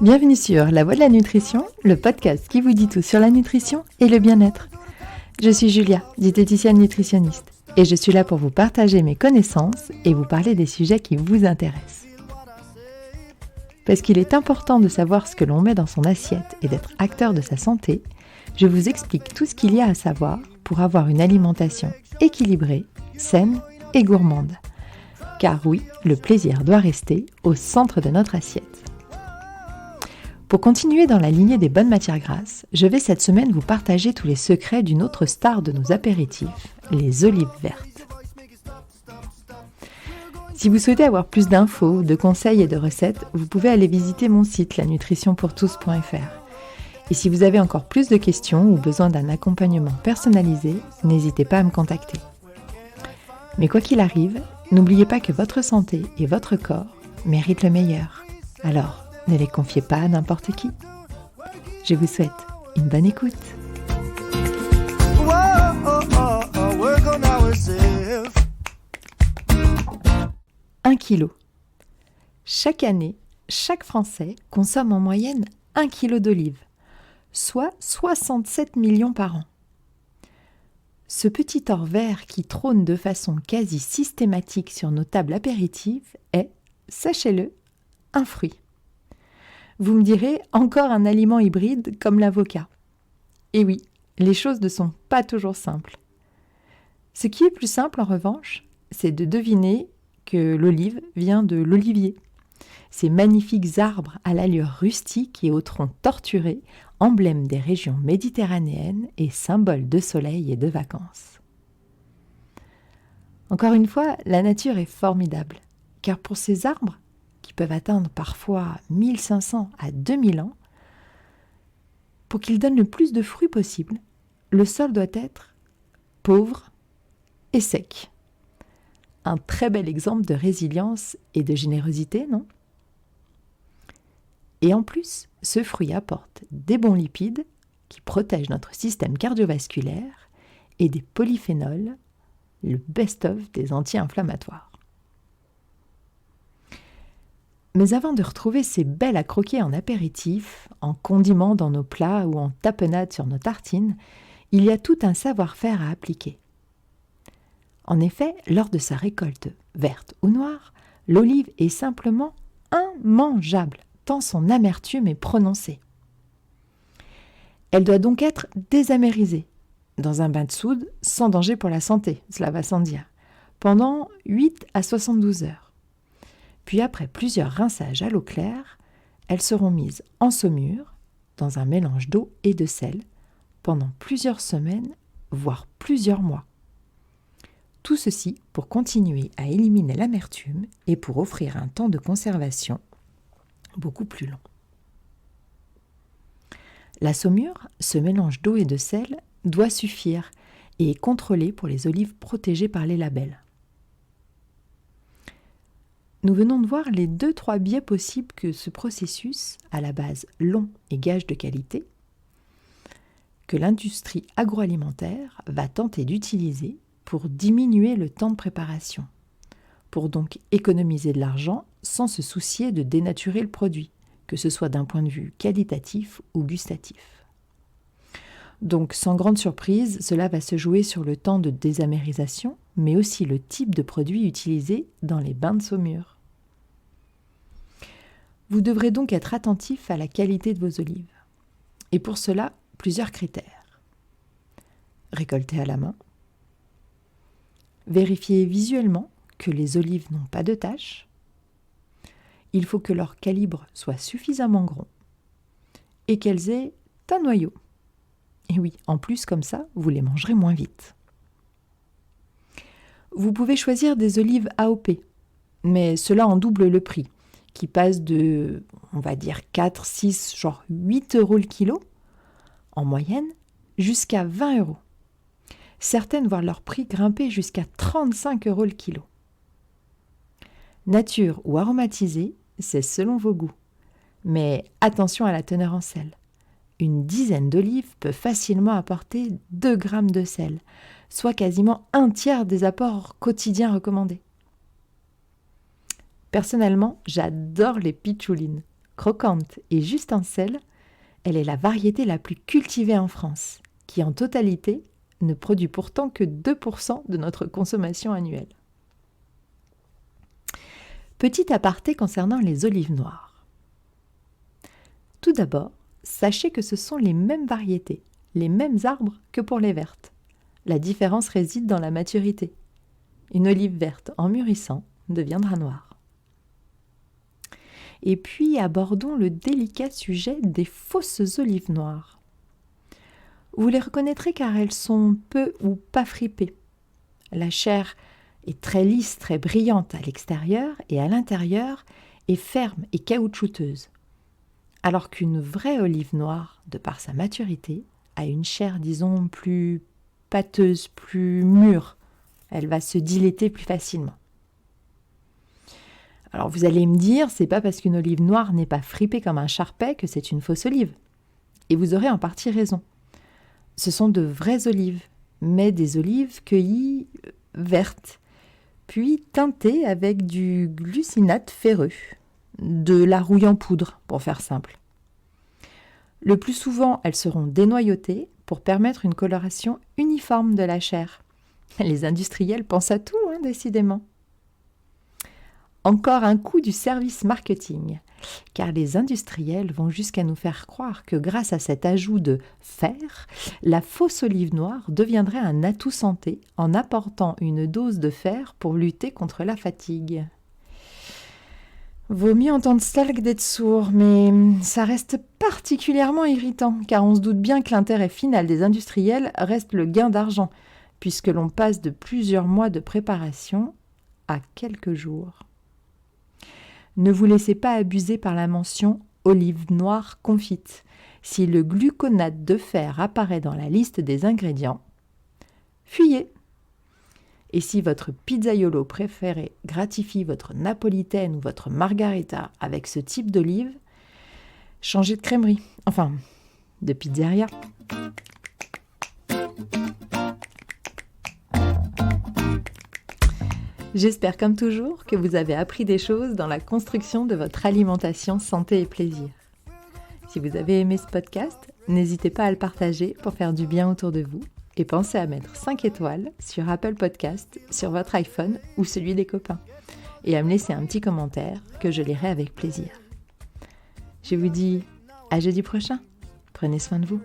Bienvenue sur La Voix de la Nutrition, le podcast qui vous dit tout sur la nutrition et le bien-être. Je suis Julia, diététicienne nutritionniste, et je suis là pour vous partager mes connaissances et vous parler des sujets qui vous intéressent. Parce qu'il est important de savoir ce que l'on met dans son assiette et d'être acteur de sa santé, je vous explique tout ce qu'il y a à savoir pour avoir une alimentation équilibrée, saine et gourmande. Car oui, le plaisir doit rester au centre de notre assiette. Pour continuer dans la lignée des bonnes matières grasses, je vais cette semaine vous partager tous les secrets d'une autre star de nos apéritifs, les olives vertes. Si vous souhaitez avoir plus d'infos, de conseils et de recettes, vous pouvez aller visiter mon site lanutritionpourtous.fr. Et si vous avez encore plus de questions ou besoin d'un accompagnement personnalisé, n'hésitez pas à me contacter. Mais quoi qu'il arrive, n'oubliez pas que votre santé et votre corps méritent le meilleur. Alors, ne les confiez pas à n'importe qui. Je vous souhaite une bonne écoute. 1 kilo. Chaque année, chaque Français consomme en moyenne 1 kilo d'olives, soit 67 millions par an. Ce petit or vert qui trône de façon quasi systématique sur nos tables apéritives est, sachez-le, un fruit. Vous me direz, encore un aliment hybride comme l'avocat. Et oui, les choses ne sont pas toujours simples. Ce qui est plus simple en revanche, c'est de deviner que l'olive vient de l'olivier. Ces magnifiques arbres à l'allure rustique et au tronc torturé, emblème des régions méditerranéennes et symbole de soleil et de vacances. Encore une fois, la nature est formidable, car pour ces arbres, qui peuvent atteindre parfois 1500 à 2000 ans, pour qu'ils donnent le plus de fruits possible, le sol doit être pauvre et sec. Un très bel exemple de résilience et de générosité, non ? Et en plus, ce fruit apporte des bons lipides qui protègent notre système cardiovasculaire et des polyphénols, le best-of des anti-inflammatoires. Mais avant de retrouver ces belles à croquer en apéritif, en condiment dans nos plats ou en tapenade sur nos tartines, il y a tout un savoir-faire à appliquer. En effet, lors de sa récolte verte ou noire, l'olive est simplement immangeable, tant son amertume est prononcée. Elle doit donc être désamérisée, dans un bain de soude, sans danger pour la santé, cela va sans dire, pendant 8 à 72 heures. Puis après plusieurs rinçages à l'eau claire, elles seront mises en saumure, dans un mélange d'eau et de sel, pendant plusieurs semaines, voire plusieurs mois. Tout ceci pour continuer à éliminer l'amertume et pour offrir un temps de conservation beaucoup plus long. La saumure, ce mélange d'eau et de sel, doit suffire et est contrôlée pour les olives protégées par les labels. Nous venons de voir les 2-3 biais possibles que ce processus, à la base long et gage de qualité, que l'industrie agroalimentaire va tenter d'utiliser pour diminuer le temps de préparation, pour donc économiser de l'argent sans se soucier de dénaturer le produit, que ce soit d'un point de vue qualitatif ou gustatif. Donc, sans grande surprise, cela va se jouer sur le temps de désamérisation, mais aussi le type de produit utilisé dans les bains de saumure. Vous devrez donc être attentif à la qualité de vos olives. Et pour cela, plusieurs critères. Récolter à la main. Vérifier visuellement que les olives n'ont pas de taches. Il faut que leur calibre soit suffisamment grand et qu'elles aient un noyau. Et oui, en plus, comme ça, vous les mangerez moins vite. Vous pouvez choisir des olives AOP, mais cela en double le prix, qui passe de, on va dire, 4, 6, genre 8 euros le kilo, en moyenne, jusqu'à 20 euros. Certaines voient leur prix grimper jusqu'à 35 euros le kilo. Nature ou aromatisée, c'est selon vos goûts. Mais attention à la teneur en sel. Une dizaine d'olives peut facilement apporter 2 grammes de sel, soit quasiment un tiers des apports quotidiens recommandés. Personnellement, j'adore les pitchoulines. croquante et juste en sel, elle est la variété la plus cultivée en France, qui en totalité ne produit pourtant que 2% de notre consommation annuelle. Petit aparté concernant les olives noires. Tout d'abord, sachez que ce sont les mêmes variétés, les mêmes arbres que pour les vertes. La différence réside dans la maturité. Une olive verte en mûrissant deviendra noire. Et puis abordons le délicat sujet des fausses olives noires. Vous les reconnaîtrez car elles sont peu ou pas fripées. La chair est très lisse, très brillante à l'extérieur et à l'intérieur est ferme et caoutchouteuse. Alors qu'une vraie olive noire, de par sa maturité, a une chair, disons, plus pâteuse, plus mûre. Elle va se dilater plus facilement. Alors vous allez me dire, c'est pas parce qu'une olive noire n'est pas fripée comme un charpet que c'est une fausse olive. Et vous aurez en partie raison. Ce sont de vraies olives, mais des olives cueillies vertes, puis teintées avec du glucinate ferreux, de la rouille en poudre, pour faire simple. Le plus souvent, elles seront dénoyautées pour permettre une coloration uniforme de la chair. Les industriels pensent à tout, décidément. Encore un coup du service marketing, car les industriels vont jusqu'à nous faire croire que grâce à cet ajout de fer, la fausse olive noire deviendrait un atout santé en apportant une dose de fer pour lutter contre la fatigue. Vaut mieux entendre ça que d'être sourd, mais ça reste particulièrement irritant, car on se doute bien que l'intérêt final des industriels reste le gain d'argent, puisque l'on passe de plusieurs mois de préparation à quelques jours. Ne vous laissez pas abuser par la mention « olive noire confite ». Si le gluconate de fer apparaît dans la liste des ingrédients, fuyez. Et si votre pizzaiolo préféré gratifie votre napolitaine ou votre margarita avec ce type d'olive, changez de crèmerie, enfin, de pizzeria. J'espère comme toujours que vous avez appris des choses dans la construction de votre alimentation santé et plaisir. Si vous avez aimé ce podcast, n'hésitez pas à le partager pour faire du bien autour de vous et pensez à mettre 5 étoiles sur Apple Podcast, sur votre iPhone ou celui des copains et à me laisser un petit commentaire que je lirai avec plaisir. Je vous dis à jeudi prochain. Prenez soin de vous.